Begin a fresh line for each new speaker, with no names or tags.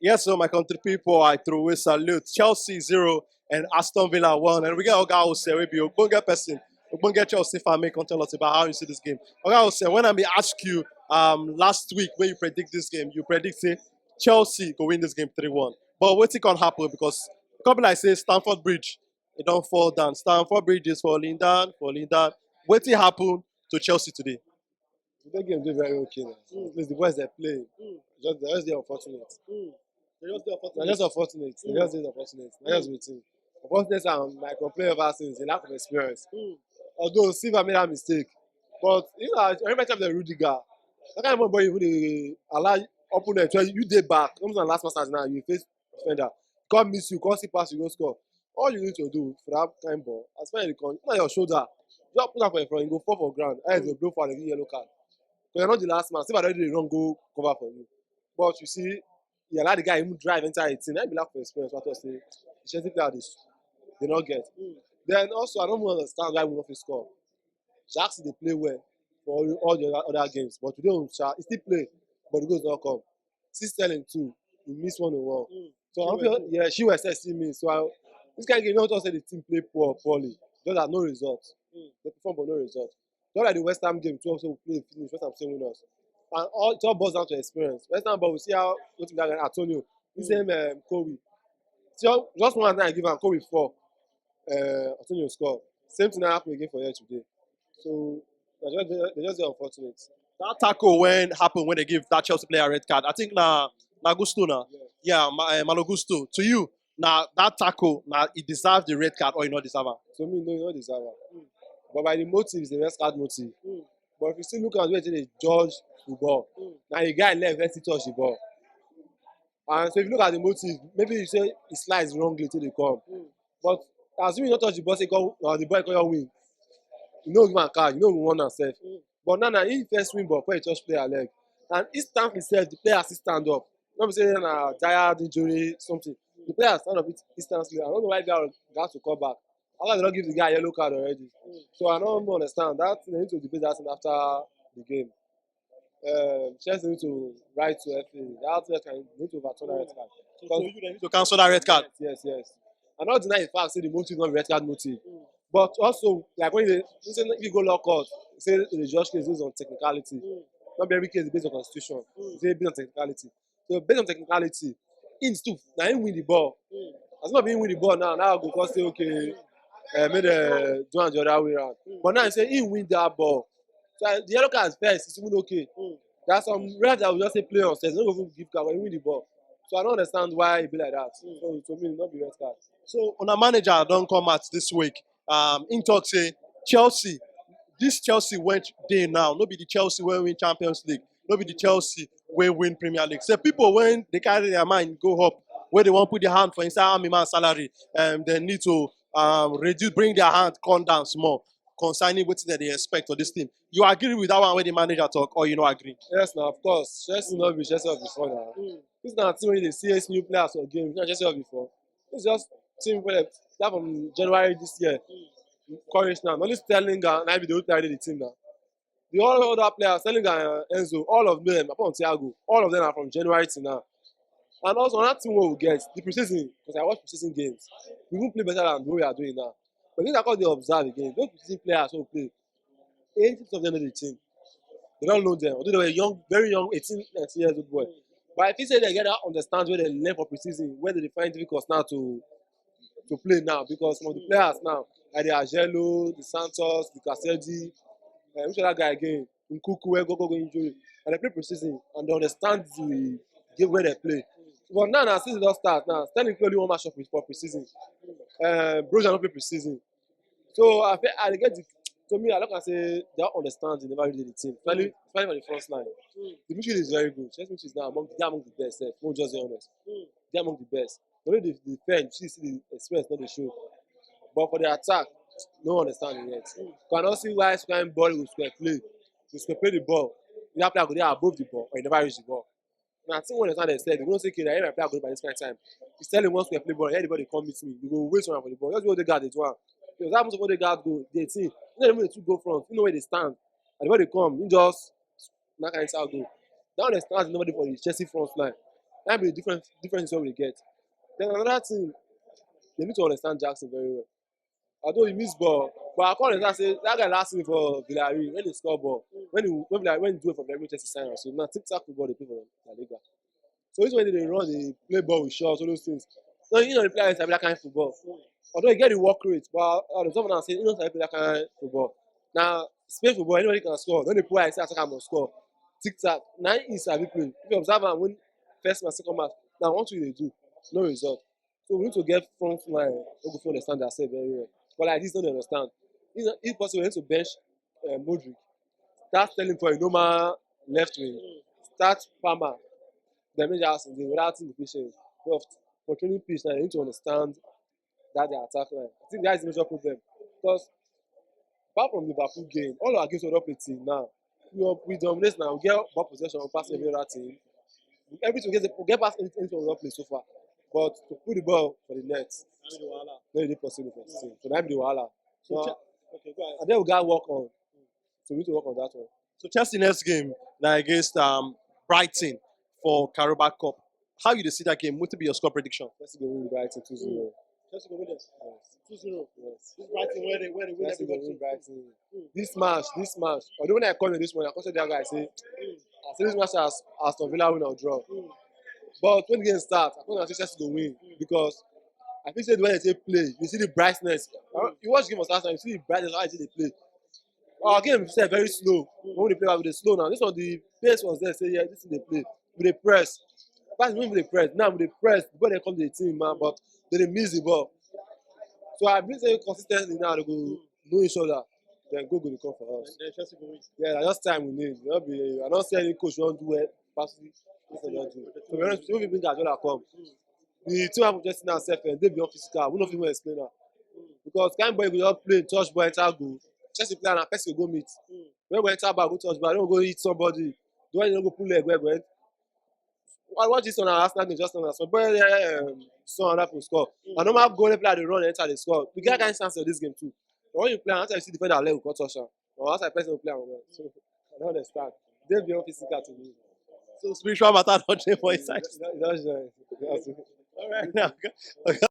Yes, so my country people, I throw a salute. Chelsea 0 and Aston Villa 1. And we get Oga Ose, we be Ogbonge person. Ogbonge Chelsea fan may come tell us about how you see this game. Oga Ose, when I may ask you last week when you predict this game, you predict say Chelsea go win this game 3-1. But what's it gonna happen? Because a couple like say Stamford Bridge, it don't fall down. Stamford Bridge is falling down, falling down. What's it happen to Chelsea today?
The game do very okay now. At least the boys they play. Just they unfortunate.
They just dey
They're just unfortunate. They're just unfortunate. They're just waiting. Unfortunate and my complaint ever since a lack of experience. Although Silva made that mistake. But you know, I remember time the Rudiger. That kind of boy even they allow opponent when you dey back. Almost on last match now, you face defender. Come miss you, come see pass, you go score. All you need to do for that kind of ball, as far as you can, not your shoulder. Just put am for your front, you go fall for ground. Else you blow for the yellow card. Because you're not the last man. Silva already run go cover for you. But you see, you allow the guy even drive enter 18. That be lack of experience. What I say, the Chelsea player they not get. Then also, I don't really understand why we not fit score. Jackson they play well for all the other games, but today he still play, but the goals not come. See Sterling too, he missed 1-1. So I don't feel, yeah, she was still miss. So this kind of game, not just say the team play poorly, just had no result. They perform but no result. Just like the West Ham game, 12 so we play finish. West Ham still win us. And all it all boils down to experience. West Ham, but we see how what that guy Antonio, the same Kobe. So just one time I give him Kobe 4, Antonio score. Same thing happened again for here today. So they're just unfortunate.
That tackle when happened when they give that Chelsea player a red card. I think na Gusto na. Yeah, Malo Gusto. To you, now that tackle, now it deserves the red card or you not deserve it.
So me, no, you don't deserve it. But by the motive, it's the red card motive. But if you still look at the way they judge the ball, now the guy left, let's touch the ball. And so if you look at the motive, maybe you say he slides wrongly till they come. But assuming you don't touch the ball, say the boy can win. You know give am card, you know we won am sef. But now he first win ball before he touch player leg. And instantly sef the player still stand up. No be say na tired injury something. The player stand up instantly. I don't know why guy got to come back. How they don't give the guy yellow card already. So I don't understand that. They need to debate that thing after the game. Chelsea need to write to FA. That red card need to overturn that red card.
So you need to cancel that red card.
Yes. I'm not denying the fact say the motive not be red card motive. But also, like when you say if you go lock out, say the judge case based on technicality. Not every case is based on constitution. Say based on technicality. So based on technicality, him too, now him win the ball. As not being win the ball now I go cause say okay, make the do am the other way around. But now you say he win that ball. So the yellow card first is even okay. There's some refs that will just say play on steps, don't even give card when you win the ball. So I don't understand why it be like that. So to me, not be red card.
So on a manager don't come out this week. In talk say Chelsea, this Chelsea went day now. No be the Chelsea when win Champions League. No be the Chelsea when win Premier League. So people when they carry their mind go up, where they want put their hand for inside army man salary, they need to reduce, bring their hand come down small concerning what they expect of this team. You agree with that one when the manager talk, or you not agree?
Yes, now of course. Chelsea not be Chelsea of before now. This is not a team when they see new players for games. Not Chelsea of before. It's just team where start from January this year. Courage now. Only Sterling and I be the old player in the team now. The all other players, Sterling and Enzo, all of them, apart from Thiago, all of them are from January to now. And also another team we will get the preseason, because I watch preseason games. We will play better than what we are doing now. But these are called they observe again. Those preseason players who play, 80% of them know the team. They don't know them. Although they were young, very young, 18, 19 years old boy. But if you say they get that understand where they learn for preseason, where they find difficult now to play now, because some of the players now, like the Agelo, the Santos, the Caicedo, which other guy again, Nkuku, where go injury, and they play preseason and they understand the game where they play. But now since it don't start now, Sterling play only one match for preseason. Broja don't play preseason. So I get the. To me, I look and say they don't understand. They never really did the team. Especially for the first line. The midfield is very good. Chelsea midfield is now among the best. We'll just be honest. They're among the best. The way they defend, you see the experience not the show. But for the attack, no understanding yet. You cannot see why square ball will square play. You square play the ball. You have to go there above the ball or you never reach the ball. Now, I think when they said, they don't say, okay, I play by this kind of time. He's telling one square play ball, everybody come meet me. You go wait for the ball. Just go the guard, they do one. Because that happens when the guard go, they see. You know, when the two go front, you know where they stand. And when they come, you just not kind of go. That understands nobody for the Chelsea front line. That be the difference what we get. Then another thing, they need to understand Jackson very well. Although he miss ball, but I can't understand say that guy last season for Villarreal when he score ball, when he do it for Villarreal Chelsea sign am. So now tic-tac football they play for La Liga. So this when they run, they play ball with shots, all those things. So you know the players have that kind of football. Although he get the work rate, but the top man say he don't play that kind of football. Now Spain football, anybody can score. Don't they put I say attacker must score. Tic-tac. Now he sabi play. If you observe am win first match, second match, now what will they do? No result. So we need to get front line who go fit understand themselves very well. But like this, don't understand. If possible, we need to bench Modric. Start telling for a normal left wing. Start Palmer. Then make Jackson dey without the patience. But for training pitch now, you need to understand that their attack line. I think that is the major problem. Because apart from the Liverpool game, all our games we don play till now, we dominate now. We get ball possession, we pass every other team. Everything we get past anything we don play so far. But to put the ball for the net, no dey possible for the team. So that be the wahala. So
Okay, go ahead.
and then we got work on. So we need to work on that one.
So Chelsea next game now against Brighton for Carabao Cup. How you dey see that game? What will be your score prediction?
Chelsea go win Brighton 2-0.
Chelsea go win them.
Yes.
2-0.
Yes.
This Brighton where they win
Chelsea go
everybody.
win Brighton. This match. Although when I call you this one, I call the other guy I say this match as Aston Villa win or draw. But when the game start, I think Chelsea go win because I think say the way they play, you see the brightness. You watch the game of last time, you see the brightness how they play. Our game is very slow. When we play, we dey slow now. This one the pace was there. Say yeah, this is the play. We dey press. Pass when we dey press. Now we dey press. The ball dey come to the team, man, but they dey miss the ball. So I believe say consistently now they go know each other. Then go dey come for us.
And then Chelsea go win.
Yeah, na just time we need. I don't see any coach won't do well. Pass it. This one don't do. To be honest, when we bring Guardiola come, the team I'm just now self they be on physical. We no fit even explain that. Because kind boy go just play, touch ball, enter goal. Chelsea player na person go meet. When we enter back, go touch ball, don't go hit somebody. The one you don't go pull leg, where. I watch this one and Arsenal game just now. So boy, son that will score. And normal goal they play, they run, enter, they score. We get kind of chance of this game too. But when you play, after you see defender leg, will touch am. Or after person will play am well. So I don't understand. They be on physical to me.
So spiritual matter not dey for inside.
That's
All right now.